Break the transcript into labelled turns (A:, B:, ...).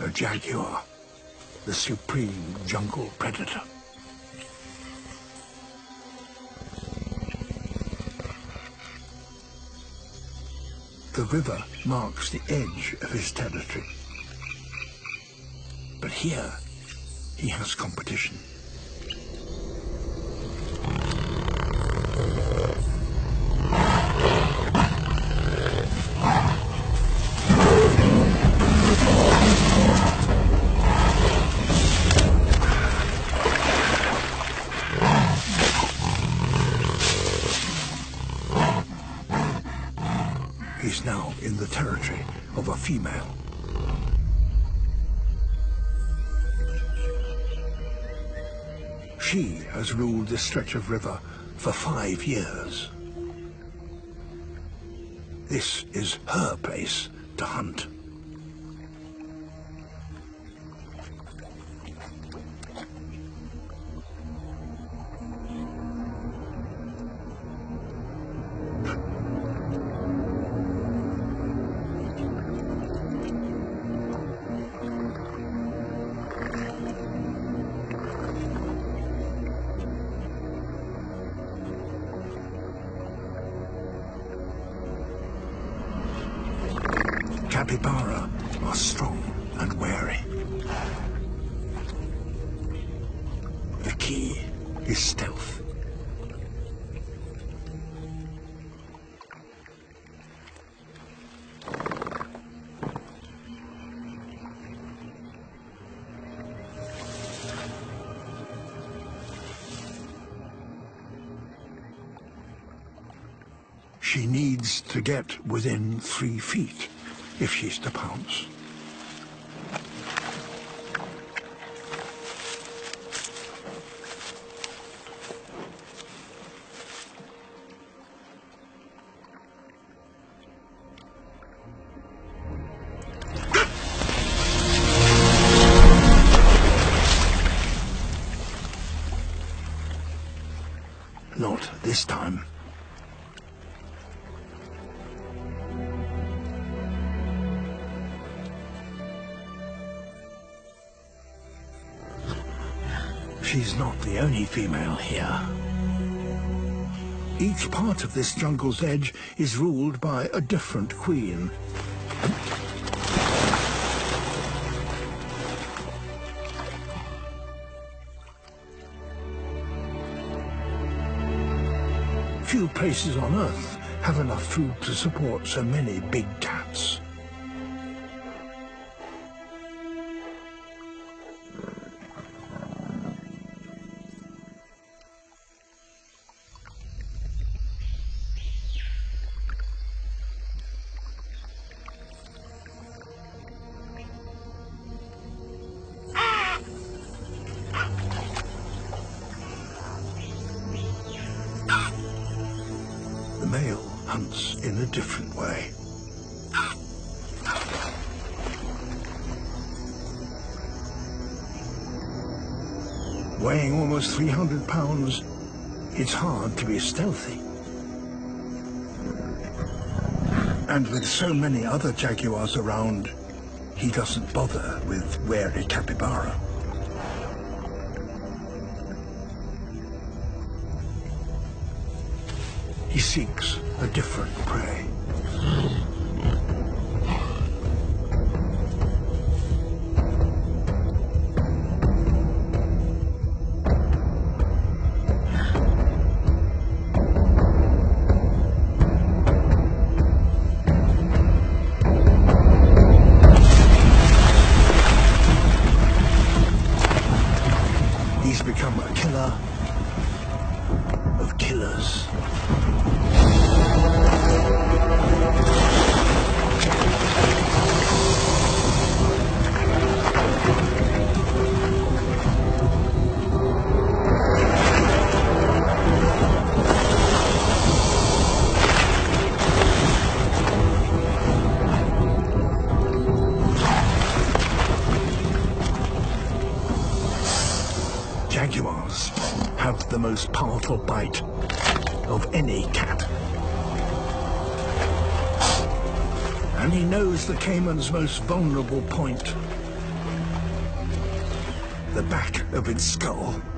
A: A jaguar, the supreme jungle predator. The river marks the edge of his territory. But here, he has competition. He's now in the territory of a female. She has ruled this stretch of river for 5 years. This is her place to hunt. Capybara are strong and wary. The key is stealth. She needs to get within 3 feet if she's to pounce. Not this time. She's not the only female here. Each part of this jungle's edge is ruled by a different queen. Few places on Earth have enough food to support so many big cats. The male hunts in a different way. Weighing almost 300 pounds, it's hard to be stealthy. And with so many other jaguars around, he doesn't bother with wary capybara. He seeks a different prey. He's become a killer of killers. Jaguars have the most powerful bite of any cat. And he knows the caiman's most vulnerable point, the back of its skull.